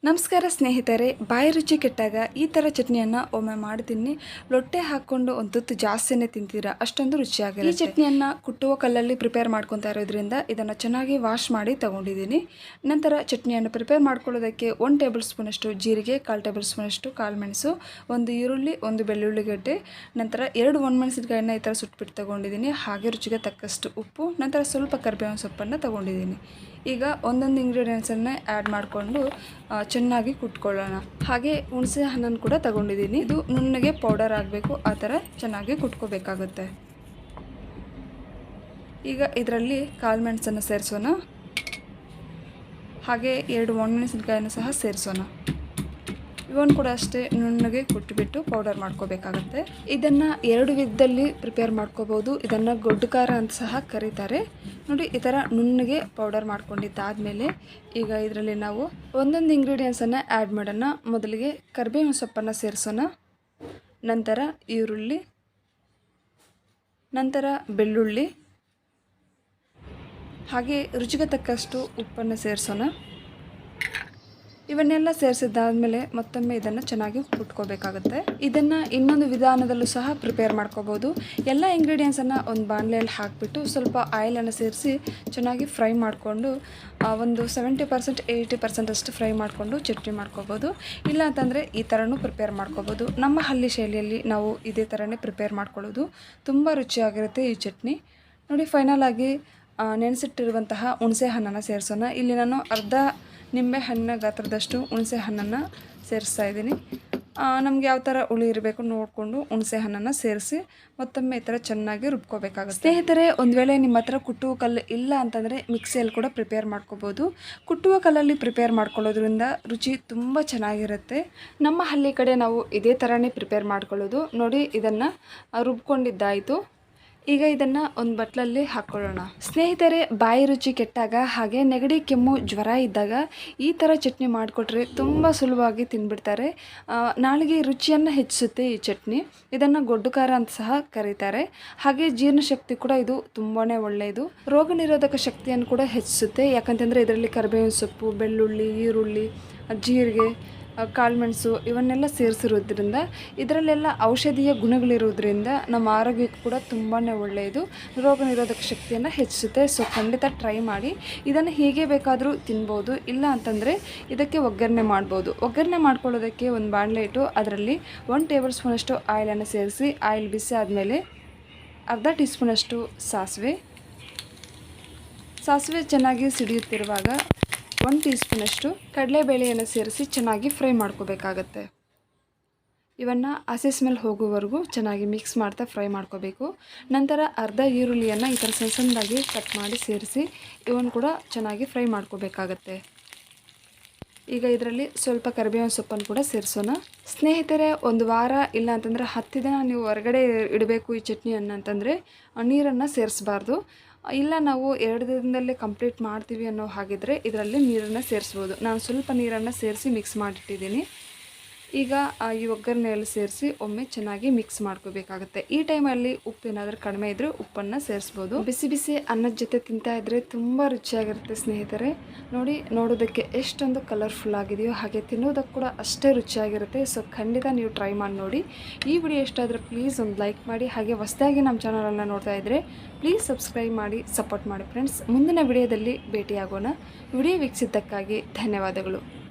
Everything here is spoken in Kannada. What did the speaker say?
ನಮಸ್ಕಾರ ಸ್ನೇಹಿತರೆ, ಬಾಯಿ ರುಚಿ ಕೆಟ್ಟಾಗ ಈ ಥರ ಚಟ್ನಿಯನ್ನು ಒಮ್ಮೆ ಮಾಡ್ತೀನಿ. ಲೊಟ್ಟೆ ಹಾಕ್ಕೊಂಡು ಒಂದು ತುತ್ತು ಜಾಸ್ತಿನೇ ತಿಂತೀರಾ, ಅಷ್ಟೊಂದು ರುಚಿಯಾಗಿರುತ್ತೆ. ಈ ಚಟ್ನಿಯನ್ನು ಕುಟ್ಟುವ ಕಲ್ಲಲ್ಲಿ ಪ್ರಿಪೇರ್ ಮಾಡ್ಕೊತಾ ಇರೋದ್ರಿಂದ ಇದನ್ನು ಚೆನ್ನಾಗಿ ವಾಶ್ ಮಾಡಿ ತೊಗೊಂಡಿದ್ದೀನಿ. ನಂತರ ಚಟ್ನಿಯನ್ನು ಪ್ರಿಪೇರ್ ಮಾಡ್ಕೊಳ್ಳೋದಕ್ಕೆ 1 ಟೇಬಲ್ ಸ್ಪೂನಷ್ಟು ಜೀರಿಗೆ, 1/4 ಟೇಬಲ್ ಸ್ಪೂನಷ್ಟು ಕಾಳುಮೆಣಸು, 1 ಈರುಳ್ಳಿ, 1 ಬೆಳ್ಳುಳ್ಳಿ ಗಡ್ಡೆ, ನಂತರ 2 ಒಣಮೆಣಸಿನಕಾಯಿನ ಈ ಥರ ಸುಟ್ಬಿಟ್ಟು ತೊಗೊಂಡಿದ್ದೀನಿ. ಹಾಗೆ ರುಚಿಗೆ ತಕ್ಕಷ್ಟು ಉಪ್ಪು, ನಂತರ ಸ್ವಲ್ಪ ಕರಿಬೇವಿನ ಸೊಪ್ಪನ್ನು ತೊಗೊಂಡಿದ್ದೀನಿ. ಈಗ ಒಂದೊಂದು ಇಂಗ್ರೀಡಿಯೆಂಟ್ಸನ್ನು ಆ್ಯಡ್ ಮಾಡಿಕೊಂಡು ಚೆನ್ನಾಗಿ ಕುಟ್ಕೊಳ್ಳೋಣ. ಹಾಗೆ ಹುಣಸೆ ಹಣ್ಣನ್ನು ಕೂಡ ತಗೊಂಡಿದ್ದೀನಿ. ಇದು ನುಣ್ಣಗೆ ಪೌಡರ್ ಆಗಬೇಕು, ಆ ಥರ ಚೆನ್ನಾಗಿ ಕುಟ್ಕೋಬೇಕಾಗುತ್ತೆ. ಈಗ ಇದರಲ್ಲಿ ಕಾಳುಮೆಣಸನ್ನು ಸೇರಿಸೋಣ. ಹಾಗೆ 2 ಒಣಮೆಣಸಿನಕಾಯನ್ನು ಸಹ ಸೇರಿಸೋಣ. ಇವನ್ ಕೂಡ ಅಷ್ಟೇ ನುಣ್ಣಗೆ ಕುಟ್ಟಿಬಿಟ್ಟು ಪೌಡರ್ ಮಾಡ್ಕೋಬೇಕಾಗತ್ತೆ. ಇದನ್ನು 2 ವಿಧದಲ್ಲಿ ಪ್ರಿಪೇರ್ ಮಾಡ್ಕೋಬೋದು. ಇದನ್ನು ಗೊಡ್ಡು ಖಾರ ಅಂತ ಸಹ ಕರೀತಾರೆ. ನೋಡಿ, ಈ ಥರ ನುಣ್ಣಗೆ ಪೌಡರ್ ಮಾಡ್ಕೊಂಡಿದ್ದಾದಮೇಲೆ ಈಗ ಇದರಲ್ಲಿ ನಾವು ಒಂದೊಂದು ಇಂಗ್ರೀಡಿಯೆಂಟ್ಸನ್ನು ಆ್ಯಡ್ ಮಾಡೋಣ. ಮೊದಲಿಗೆ ಕರಿಬೇವಿನ ಸೊಪ್ಪನ್ನು ಸೇರಿಸೋಣ, ನಂತರ ಈರುಳ್ಳಿ, ನಂತರ ಬೆಳ್ಳುಳ್ಳಿ, ಹಾಗೆ ರುಚಿಗೆ ತಕ್ಕಷ್ಟು ಉಪ್ಪನ್ನು ಸೇರಿಸೋಣ. ಇವನ್ನೆಲ್ಲ ಸೇರಿಸಿದ್ದಾದಮೇಲೆ ಮತ್ತೊಮ್ಮೆ ಇದನ್ನು ಚೆನ್ನಾಗಿ ಕುಟ್ಕೋಬೇಕಾಗುತ್ತೆ. ಇದನ್ನು ಇನ್ನೊಂದು ವಿಧಾನದಲ್ಲೂ ಸಹ ಪ್ರಿಪೇರ್ ಮಾಡ್ಕೋಬೋದು. ಎಲ್ಲ ಇಂಗ್ರೀಡಿಯೆಂಟ್ಸನ್ನು ಒಂದು ಬಾಣಲೆಯಲ್ಲಿ ಹಾಕಿಬಿಟ್ಟು ಸ್ವಲ್ಪ ಆಯಿಲನ್ನು ಸೇರಿಸಿ ಚೆನ್ನಾಗಿ ಫ್ರೈ ಮಾಡಿಕೊಂಡು ಒಂದು 70% 80% ಅಷ್ಟು ಫ್ರೈ ಮಾಡಿಕೊಂಡು ಚಟ್ನಿ ಮಾಡ್ಕೋಬೋದು. ಇಲ್ಲ ಅಂತಂದರೆ ಈ ಥರನೂ ಪ್ರಿಪೇರ್ ಮಾಡ್ಕೋಬೋದು. ನಮ್ಮ ಹಳ್ಳಿ ಶೈಲಿಯಲ್ಲಿ ನಾವು ಇದೇ ಥರನೇ ಪ್ರಿಪೇರ್ ಮಾಡ್ಕೊಳ್ಳೋದು. ತುಂಬ ರುಚಿಯಾಗಿರುತ್ತೆ ಈ ಚಟ್ನಿ. ನೋಡಿ, ಫೈನಲ್ ಆಗಿ ನೆನೆಸಿಟ್ಟಿರುವಂತಹ ಹುಣಸೆ ಹಣ್ಣನ್ನು ಸೇರಿಸೋಣ. ಇಲ್ಲಿ ನಾನು ಅರ್ಧ ನಿಂಬೆ ಹಣ್ಣಿನ ಗಾತ್ರದಷ್ಟು ಹುಣಸೆ ಹಣ್ಣನ್ನು ಸೇರಿಸ್ತಾ ಇದ್ದೀನಿ. ನಮ್ಗೆ ಯಾವ ಥರ ಹುಳಿ ಇರಬೇಕು ನೋಡಿಕೊಂಡು ಹುಣಸೆ ಹಣ್ಣನ್ನು ಸೇರಿಸಿ ಮತ್ತೊಮ್ಮೆ ಈ ಥರ ಚೆನ್ನಾಗಿ ರುಬ್ಕೋಬೇಕಾಗುತ್ತೆ. ಸ್ನೇಹಿತರೆ, ಒಂದು ವೇಳೆ ನಿಮ್ಮ ಹತ್ರ ಕುಟ್ಟುವ ಕಲ್ಲು ಇಲ್ಲ ಅಂತಂದರೆ ಮಿಕ್ಸಿಯಲ್ಲಿ ಕೂಡ ಪ್ರಿಪೇರ್ ಮಾಡ್ಕೋಬೋದು. ಕುಟ್ಟುವ ಕಲ್ಲಲ್ಲಿ ಪ್ರಿಪೇರ್ ಮಾಡ್ಕೊಳ್ಳೋದ್ರಿಂದ ರುಚಿ ತುಂಬ ಚೆನ್ನಾಗಿರುತ್ತೆ. ನಮ್ಮ ಹಳ್ಳಿ ಕಡೆ ನಾವು ಇದೇ ಥರನೇ ಪ್ರಿಪೇರ್ ಮಾಡ್ಕೊಳ್ಳೋದು. ನೋಡಿ, ಇದನ್ನು ರುಬ್ಕೊಂಡಿದ್ದಾಯಿತು. ಈಗ ಇದನ್ನು ಒಂದು ಬಟ್ಲಲ್ಲಿ ಹಾಕ್ಕೊಳ್ಳೋಣ. ಸ್ನೇಹಿತರೆ, ಬಾಯಿ ರುಚಿ ಕೆಟ್ಟಾಗ ಹಾಗೆ ನೆಗಡಿ, ಕೆಮ್ಮು, ಜ್ವರ ಇದ್ದಾಗ ಈ ಥರ ಚಟ್ನಿ ಮಾಡಿಕೊಟ್ರೆ ತುಂಬ ಸುಲಭವಾಗಿ ತಿಂದ್ಬಿಡ್ತಾರೆ. ನಾಳೆಗೆ ರುಚಿಯನ್ನು ಹೆಚ್ಚಿಸುತ್ತೆ ಈ ಚಟ್ನಿ. ಇದನ್ನು ಗೊಡ್ಡು ಖಾರ ಅಂತ ಸಹ ಕರೀತಾರೆ. ಹಾಗೆ ಜೀರ್ಣಶಕ್ತಿ ಕೂಡ ಇದು ತುಂಬಾ ಒಳ್ಳೆಯದು. ರೋಗ ನಿರೋಧಕ ಶಕ್ತಿಯನ್ನು ಕೂಡ ಹೆಚ್ಚಿಸುತ್ತೆ. ಯಾಕಂತಂದರೆ ಇದರಲ್ಲಿ ಕರಿಬೇವಿನ ಸೊಪ್ಪು, ಬೆಳ್ಳುಳ್ಳಿ, ಈರುಳ್ಳಿ, ಜೀರಿಗೆ, ಕಾಳುಮೆಣಸು ಇವನ್ನೆಲ್ಲ ಸೇರಿಸಿರೋದ್ರಿಂದ ಇದರಲ್ಲೆಲ್ಲ ಔಷಧೀಯ ಗುಣಗಳಿರೋದ್ರಿಂದ ನಮ್ಮ ಆರೋಗ್ಯಕ್ಕೂ ಕೂಡ ತುಂಬಾ ಒಳ್ಳೆಯದು. ರೋಗ ನಿರೋಧಕ ಶಕ್ತಿಯನ್ನು ಹೆಚ್ಚಿಸುತ್ತೆ. ಸೊ ಖಂಡಿತ ಟ್ರೈ ಮಾಡಿ. ಇದನ್ನು ಹೀಗೆ ಬೇಕಾದರೂ ತಿನ್ಬೋದು, ಇಲ್ಲ ಅಂತಂದರೆ ಇದಕ್ಕೆ ಒಗ್ಗರಣೆ ಮಾಡ್ಬೋದು. ಒಗ್ಗರಣೆ ಮಾಡ್ಕೊಳ್ಳೋದಕ್ಕೆ ಒಂದು ಬಾಣಲೆ ಇಟ್ಟು ಅದರಲ್ಲಿ 1 ಟೇಬಲ್ ಸ್ಪೂನಷ್ಟು ಆಯಿಲನ್ನು ಸೇರಿಸಿ, ಆಯಿಲ್ ಬಿಸಿ ಆದಮೇಲೆ ಅರ್ಧ ಟೀ ಸ್ಪೂನಷ್ಟು ಸಾಸಿವೆ ಚೆನ್ನಾಗಿ ಸಿಡಿಯುತ್ತಿರುವಾಗ 1 ಟೀ ಸ್ಪೂನಷ್ಟು ಕಡಲೆಬೇಳೆಯನ್ನು ಸೇರಿಸಿ ಚೆನ್ನಾಗಿ ಫ್ರೈ ಮಾಡ್ಕೋಬೇಕಾಗತ್ತೆ. ಇವನ್ನು ಹಸಿ ಸ್ಮೆಲ್ ಹೋಗುವವರೆಗೂ ಚೆನ್ನಾಗಿ ಮಿಕ್ಸ್ ಮಾಡ್ತಾ ಫ್ರೈ ಮಾಡ್ಕೋಬೇಕು. ನಂತರ ಅರ್ಧ ಈರುಳ್ಳಿಯನ್ನು ಈ ಥರ ಸಣ್ಣದಾಗಿ ಕಟ್ ಮಾಡಿ ಸೇರಿಸಿ ಇವನ್ನು ಕೂಡ ಚೆನ್ನಾಗಿ ಫ್ರೈ ಮಾಡ್ಕೋಬೇಕಾಗತ್ತೆ. ಈಗ ಇದರಲ್ಲಿ ಸ್ವಲ್ಪ ಕರಿಬೇವಿನ ಸೊಪ್ಪನ್ನು ಕೂಡ ಸೇರಿಸೋಣ. ಸ್ನೇಹಿತರೆ, ಒಂದು ವಾರ ಇಲ್ಲ ಅಂತಂದರೆ 10 ದಿನ ನೀವು ಹೊರಗಡೆ ಇಡಬೇಕು ಈ ಚಟ್ನಿಯನ್ನು ಅಂತಂದರೆ ನೀರನ್ನು ಸೇರಿಸಬಾರ್ದು. ಇಲ್ಲ ನಾವು 2 ದಿನದಲ್ಲೇ ಕಂಪ್ಲೀಟ್ ಮಾಡ್ತೀವಿ ಅನ್ನೋ ಹಾಗಿದ್ರೆ ಇದರಲ್ಲಿ ನೀರನ್ನು ಸೇರಿಸ್ಬೋದು. ನಾನು ಸ್ವಲ್ಪ ನೀರನ್ನು ಸೇರಿಸಿ ಮಿಕ್ಸ್ ಮಾಡಿಟ್ಟಿದ್ದೀನಿ. ಈಗ ಈ ಒಗ್ಗರಣೆಯಲ್ಲಿ ಸೇರಿಸಿ ಒಮ್ಮೆ ಚೆನ್ನಾಗಿ ಮಿಕ್ಸ್ ಮಾಡ್ಕೋಬೇಕಾಗುತ್ತೆ. ಈ ಟೈಮಲ್ಲಿ ಉಪ್ಪು ಏನಾದರೂ ಕಡಿಮೆ ಇದ್ದರೆ ಉಪ್ಪನ್ನು ಸೇರಿಸ್ಬೋದು. ಬಿಸಿ ಬಿಸಿ ಅನ್ನದ ಜೊತೆ ತಿಂತಾ ಇದ್ದರೆ ತುಂಬ ರುಚಿಯಾಗಿರುತ್ತೆ ಸ್ನೇಹಿತರೆ. ನೋಡಿ, ನೋಡೋದಕ್ಕೆ ಎಷ್ಟೊಂದು ಕಲರ್ಫುಲ್ ಆಗಿದೆಯೋ ಹಾಗೆ ತಿನ್ನೋದಕ್ಕೆ ಕೂಡ ಅಷ್ಟೇ ರುಚಿಯಾಗಿರುತ್ತೆ. ಸೊ ಖಂಡಿತ ನೀವು ಟ್ರೈ ಮಾಡಿ ನೋಡಿ. ಈ ವಿಡಿಯೋ ಇಷ್ಟ ಆದರೆ ಪ್ಲೀಸ್ ಒಂದು ಲೈಕ್ ಮಾಡಿ. ಹಾಗೆ ಹೊಸದಾಗಿ ನಮ್ಮ ಚಾನಲನ್ನು ನೋಡ್ತಾ ಇದ್ದರೆ ಪ್ಲೀಸ್ ಸಬ್ಸ್ಕ್ರೈಬ್ ಮಾಡಿ, ಸಪೋರ್ಟ್ ಮಾಡಿ ಫ್ರೆಂಡ್ಸ್. ಮುಂದಿನ ವಿಡಿಯೋದಲ್ಲಿ ಭೇಟಿಯಾಗೋಣ. ವಿಡಿಯೋ ವೀಕ್ಷಿಸಿದ್ದಕ್ಕಾಗಿ ಧನ್ಯವಾದಗಳು.